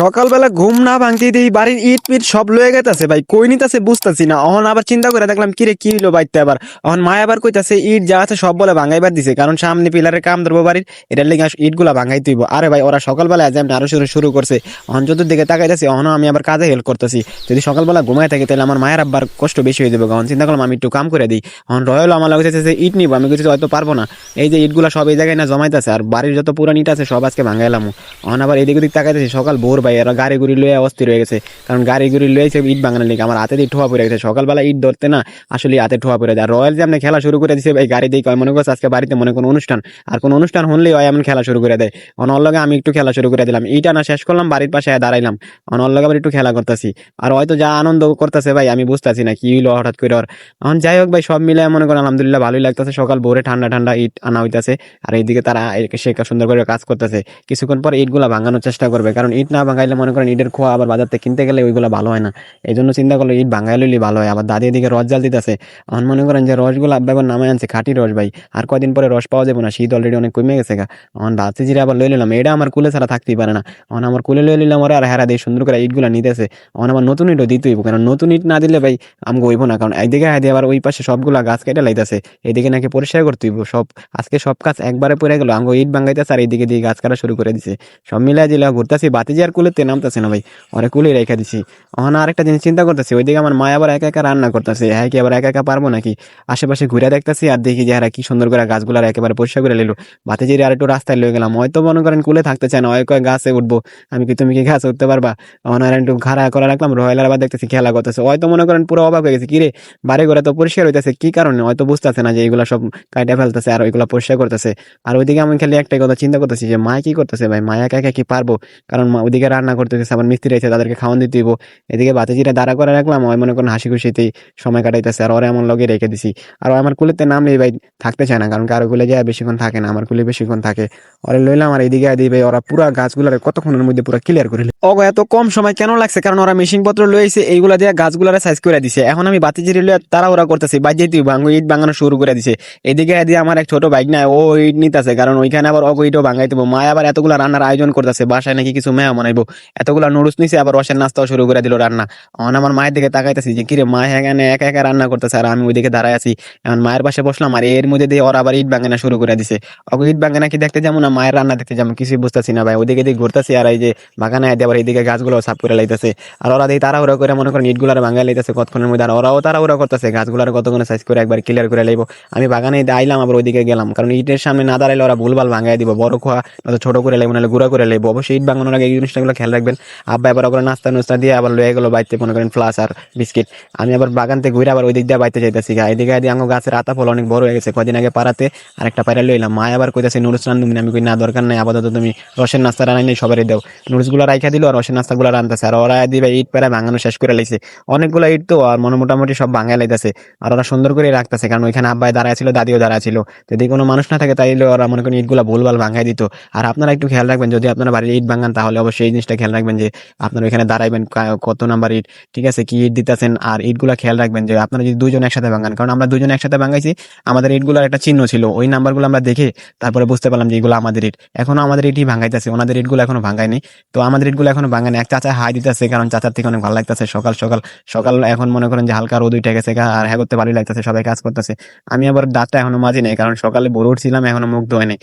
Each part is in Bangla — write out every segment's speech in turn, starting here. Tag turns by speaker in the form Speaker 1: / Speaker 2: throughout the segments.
Speaker 1: সকালবেলা ঘুম না ভাঙতেই দেখি বাড়ির ইট পিট সব লয়ে গেছে ভাই, কই নিতেছে বুঝতেছি না। অহন আবার চিন্তা করে দেখলাম কিরে কি হইলো বাইতে আবার। অহন মায় আবার কইতাছে ইট যা আছে সব বলে ভাঙাইবার দিছে, কারণ সামনে পিলারের কাম ধরবো বাড়ির, এটার লেগে ইট গুলা ভাঙাই তুইব। আরে ভাই ওরা সকালবেলা আজ আরো শুরু করছে। অহন চতুর্দিকে তাকাইতেছি, অহন আমি আবার কাজে হেল্প করতেছি। যদি সকালবেলা ঘুমায় থাকি তাহলে আমার মায়ের আব্বার কষ্ট বেশি হয়ে যাবে। অহন চিন্তা করলাম আমি একটু কাম করে দিই। অহন রয়েল আমার লাগতেছে ইট নিবো, আমি কিছু হয়তো পারবো না। এই যে ইটগুলা সব এই জায়গায় না জমাইতেছে, আর বাড়ির যত পুরান ইট আছে সব আজকে ভাঙাইলাম। অহন আবার এদিক ওদিক তাকাইতেছি, সকাল ভোর ভাই, এরা গাড়ি গুড়ি লয়ে অস্থির হয়ে গেছে। কারণ গাড়ি গুড়ি লয়েছে ইট ভাঙানোর লিগে, আমার হাতে দিয়ে ঠোয়া পড়ে গেছে। সকালবেলা ইট ধরতে না আসলে হাতে ঠোয়া পড়ে যায়। রয়্যাল যে আপনি খেলা শুরু করে দিছে ভাই, গাড়ি দিয়ে কয় মনে করছে আজকে বাড়িতে মনে কোনো অনুষ্ঠান, আর কোনো অনুষ্ঠান হলেই হয় এমন খেলা শুরু করে দেয়। অনলগে আমি একটু খেলা শুরু করে দিলাম, ইট আনা শেষ করলাম, বাড়ির পাশে দাঁড়াইলাম। অনলগে আবার একটু খেলা করতেছি, আর হয়তো যা আনন্দ করতেছে ভাই আমি বুঝতেছি না কি হইলো হঠাৎ করে। আর এখন যাই হোক ভাই, সব মিলে মনে করেন আলহামদুলিল্লাহ ভালোই লাগতেছে। সকাল ভোরে ঠান্ডা ঠান্ডা ইট আনা হইতাছে, আর এইদিকে তারা সে সুন্দর করে কাজ করতেছে। কিছুক্ষণ পর ইট গুলা ভাঙানোর চেষ্টা করবে, কারণ ইট না ভাঙাইলে মনে করেন ইটের খোয়া আবার বাজার থেকে কিনতে গেলে ওইগুলো ভালো হয় না। এই জন্য চিন্তা করলো ইট ভাঙাই লইলে ভালো হয়। আবার দাদি এদিকে রস জাল দিতেছে। এখন মনে করেন যে রসগুলো আব্বা এবার নামায় আনছে, খাঁটি রস ভাই, আর কদিন পরে রস পাওয়া যাবে না, শীত অলরেডি অনেক কমে গেছে গা। এখন ভাবছি জিরা আবার লই নিলাম, এটা আমার কুলে ছাড়া থাকতেই পারে না। এখন আমার কুলে লই নিলাম ওরা, আর হেরা দিয়ে সুন্দর করে ইটগুলা নিতেছে। এখন আমার নতুন ইটও দিতে হইব, কারণ নতুন ইট না দিলে ভাই আমাকে হইব না। কারণ একদিকে হাতে আবার ওই পাশে সবগুলা গাছ কেটে লাইতেছে, এইদিকে নাকি পরিষ্কার করতে হইব সব। আজকে সব কাজ একবারে পড়ে গেল, আমাকে ইট ভাঙাইতেছে আর এইদিকে দিয়ে গাছ কাটা শুরু করে দিছে। সব মিলাই দিলে ঘুরতেছি, বাতিজি আর কুলেতে নামতেছে না ভাই, ওরা কুলে রেখে দিছি। ওখানে আরেকটা জিনিস চিন্তা করতেছি, ওইদিকে আমার মা আবার একা একা রান্না করতেছে, হ্যাঁ কি আবার একা একা পারবো নাকি। আশেপাশে ঘুরে দেখতেছি আর দেখি যে এরা কি সুন্দর করে গাছগুলার একেবারে পরিষ্কার করে নিল। ভাতিজির আর একটু রাস্তায় লয়ে গেলাম, হয়তো মনে করেন কুলে থাকতে চায় না, হয় কয় গাছে উঠবো। আমি কি তুমি কি গাছে উঠতে পারবা? ওনার একটু খাড়া করে রাখলাম, রয়্যাল আবার দেখতেছি খেলা করতেছে, হয়তো মনে করেন পুরো অবাক হয়ে গেছে, কিরে বাড়ি ঘরে তো পরিষ্কার হইতেছে, কি কারণে হয়তো বুঝতেছে না যে এইগুলা সব কাইটা ফেলতেছে আর ওইগুলা পরিষ্কার করতেছে। আর ওইদিকে আমি খালি একটাই কথা চিন্তা করতেছি যে মায় কি করতেছে ভাই, মায়া একা একা কি পারবো? কারণ ওইদিকে রান্না করতেছে, আবার মিস্ত্রি আছে তাদেরকে খাওয়ান দিতে হইব। এদিকে ভাতিজিরা দাঁড়া করে রাখলাম, ওই মনে করেন হাসি খুশিতেই সময় কাটাইতেছে, আর ওরা এমন লগে রেখে দিছি। আর ও আমার কুলেতে নামলেই ভাই থাকতে চায় না, কারণ কারো কুলে যায় বেশিক্ষণ থাকে না, আমার কুলে বেশিক্ষণ থাকে। ওরা লইলাম আর এইদিকে দিই ভাই, ওরা পুরা গাছগুলার কতক্ষণের মধ্যে পুরো ক্লিয়ার করে ওগো। এত কম সময় কেন লাগছে? কারণ ওরা মেশিন পত্র লইছে, এইগুলা দিয়ে গাছগুলারে সাইজ করে দিছে। এখন আমি বাতিজিরি লইয়া তারা ওরা করতেছি, বাজে তুই ভাঙো ইট ভাঙানো শুরু করে দিছে। এদিকে দিয়ে আমার এক ছোট বাইক নাই, ও ইট নিতেছে, কারণ ওইখানে আবার অগো ইটও ভাঙাই দেবো। মা আবার এতগুলা রান্নার আয়োজন করতেছে, বাসায় নাকি কিছু মেয়া বানাইবো। এতগুলা নুডলস নিছে, আবার রসের নাস্তাও শুরু করে দিল রান্না। এখন আমার মায়ের দিকে তাকাইতেছি যে কিরে মা এখানে একা একা রান্না করতেছে, আর আমি ওইদিকে দাঁড়ায় আছি। এখন মায়ের পাশে বসলাম, আর এর মধ্যে দিয়ে ওরা আবার ইট ভাঙানো শুরু করে দিছে। অগো ইট ভাঙানা কি দেখতে যাবো না মায়ের রান্না দেখতে যাবো, কিছুই বুঝতেছি না ভাই। ওইদিকে দিয়ে ঘুরতেছি, আর এই যে বাগানে আবার এইদিকে গাছগুলো সাফ করে লাইতেছে। আর ওরা দিয়ে তাড়াহুড়া করে মনে করেন ইটগুলার ভাঙাই লাইতেছে কতক্ষণের মধ্যে, আর ওরাও তাড়াহুড়া করতেছে গাছগুলার কতক্ষণে সাইজ করে একবার ক্লিয়ার করে লাইবো। আমি বাগানে আইলাম, আবার ওইদিকে গেলাম, কারণ ইটের সামনে না দাঁড়াইলে ওরা ভুলভাল ভাঙাই দিব। বড় খোয়া নয়তো ছোট করে লাইবো, নাহলে গুঁড়া করে লাইবো। অবশ্যই ইট ভাঙানোর আগে এই জিনিসগুলো খেয়াল রাখবেন। আব্বা এবার ওগুলো নাস্তা নুস্তা দিয়ে আবার লয়ে গেলো বাইতে মনে করেন ফ্লাস আর বিস্কিট। আমি আবার বাগান থেকে ঘুরে আবার ওই দিক দিয়ে বাইতে যাইতেছি। এদিকে দিয়ে আমার গাছের আতা ফল অনেক বড় হয়ে গেছে, কদিন আগে পাড়াতে আর একটা পায়রা লইলাম। মা আবার কইতাছে নুডলস রান্ধুমি, আমি কই না দরকার নাই, আপাতত তুমি রসের নাস্তা রান্নাই সবারই দাও। নুডলস গুলো রাইখা দিল, আর রসের নাস্তা গুলো রান্তাছে, আর ওরা দিবে ইট প্যারা ভাঙানো শেষ করে লাইছে। অনেকগুলো ইট তো, আর মোটামুটি সব ভাঙাই লাইতেছে। আর ওরা সুন্দর করে রাখতেছে, কারণ ওইখানে আব্বাই দাঁড়ায় ছিল, দাদিও দাঁড়ায় ছিল। যদি কোনো মানুষ না থাকে তাইলে ওরা মনে করেন ইটগুলা ভুলভাল ভাঙাই দিত। আর আপনারা একটু খেয়াল রাখবেন, যদি আপনারা বাড়ির ইট ভাঙান তাহলে অবশ্যই এই জিনিসটা খেয়াল রাখবেন যে আপনারা ওইখানে দাঁড়াইবেন কত নাম্বার ইট, ঠিক আছে, কি ইট দিতেছেন। আর ইটগুলা খেয়াল রাখবেন যে আপনারা যদি দুজন একসাথে ভাঙান, কারণ আমরা দুজন একসাথে ভাঙাইছি, আমাদের ইটগুলার একটা চিহ্ন ছিল, ওই নাম্বারগুলো আমরা দেখে তারপরে বুঝতে পারলাম যে এগুলো আমাদের ইট। এখনো আমাদের ইটই ভাঙাইতেছে, ওনাদের ইটগুলো এখনো ভাঙায়নি। তো আমাদের ইটগুলো এখনো ভাঙায়নি। এক চাচা হাই দিতেছে, কারণ চাচার থেকে অনেক ভালো লাগতেছে। সকাল সকাল সকাল এখন মনে করেন যে হালকা রোদ উঠে গেছে, আর হ্যাঁ করতে ভালোই লাগতেছে, সবাই কাজ করতেছে। আমি আবার দাঁতটা এখনো মাজি নাই, কারণ সকালে ভোর উঠছিলাম, এখনো মুখ ধোয় নাই।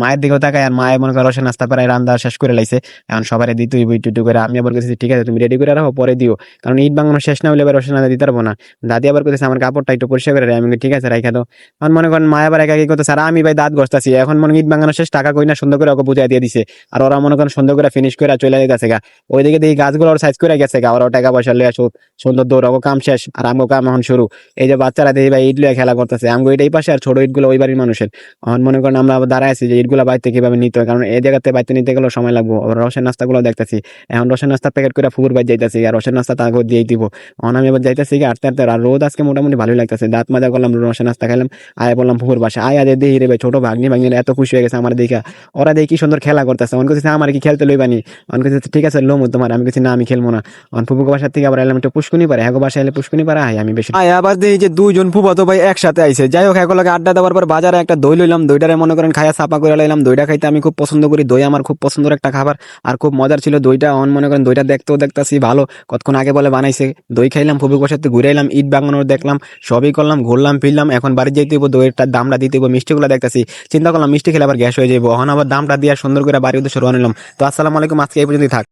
Speaker 1: মায়ের দিকেও তাকায়, আর মায়ের মনে করেন রসের নাস্তা প্রায় রান্না শেষ করে লাইছে। এখন সবাই দিতে হইব একটু করে। আমি আবার কাছে ঠিক আছে তুমি রেডি করে রাখো, পরে দিও, কারণ ইট ভাঙানো শেষ না হলে এবার রসের নাস্তা দিতে পারবো না। দাদি আবার করতেছে আমার কাপড়টা একটু পরিষ্কার করে, আমি ঠিক আছে রাইখা দাও। এখন মনে করেন মা আবার একা কি করতেছে, আর আমি ভাই দাঁত ঘষতেছি। এখন মনে ইট ভাঙানো শেষ, টাকা কই না সুন্দর করে ওকে বুঝাই দিয়ে দিছে। আর ওরা মনে করেন সুন্দর করে ফিনিশ করে চলে যেতেছে গা। ওইদিকে দেখি গাছগুলো ওর সাইজ করে গেছে গা, ওরা টাকা পয়সা লিয়ে আসো সুন্দর দৌড়, ওকে কাম শেষ, আর আমগো কাম এখন শুরু। এই যে বাচ্চারা দেখি ভাই ইট লিয়ে খেলা করতেছে, আমগো এটাই পাশে, আর ছোট ইটগুলো ওই বাড়ির মানুষের। এখন মনে করেন আমরা আবার দাঁড়ায় আছি যে ইটগুলো বাইতে কিভাবে নিতে হয়, কারণ এই জায়গাতে বাইতে নিতে গেলেও সময় লাগবো। আবার রসের নাস্তাগুলো দেখতেছি, এখন রসের নাস্তা প্যাকেট করে ফুকুর বাইর যাইতেছি, আর রসের নাস্তা তাকে দিয়েই দিব। এখন আমি এবার যাইতেছি আটতে আটতে, আর রোদ আজকে মোটামুটি ভালোই লাগতেছে। দাঁত মাজা করলাম, রসের নাস্তা খাইলাম, আয় বললাম পুকুর বাসা আয় আজ দেখি রে ভাই ছোট ভাগ্নি ভাগ্নিরা এত খুশি হয়ে গেছে আমার দেখা। ওরা দেখি সুন্দর খেলা করতেছে, অন কাছে আমার কি খেলতে লইবানি, অন কাছে ঠিক আছে লোম তোমার, আমি কাছে না আমি খেলবো না। অন ফুপুকে বাসার থেকে আবার এলাম একটু পুষ্কুনি পারে, হ্যাঁ বাসায় এলে পুষ্কুনি পারে আয় আমি বেশি আয়। আবার দেখি যে দুইজন ফুফাতো ভাই একসাথে আইছে। যাই হোক একলাগে আড্ডা দেওয়ার পর বাজারে একটা দই লইলাম, দইটারে মনে করেন খায়া সাপা করে লাইলাম। দইটা খাইতে আমি খুব পছন্দ করি, দই আমার খুব পছন্দের একটা খাবার, আর খুব মজার দরকার ছিল দইটা, অন মনে করেন দইটা দেখতেও দেখতাছি ভালো, কতক্ষণ আগে বলে বানাইছে। দই খাইলাম, ফুফুর সাথে ঘুরে এলাম, ইট বাগানোর দেখলাম, সবই করলাম, ঘুরলাম ফিরলাম। এখন বাড়ি যেতে হইব, দইয়ের দামটা দিতে হইব, মিষ্টিগুলো দেখতাছি, চিন্তা করলাম মিষ্টি খেলে আবার গ্যাস হয়ে যাবো। এখন আবার দামটা দিয়ে সুন্দর করে বাড়ির উদ্দেশ্যে রওনা নিলাম। তো আসসালামু আলাইকুম, আজকে এই পর্যন্তই থাক।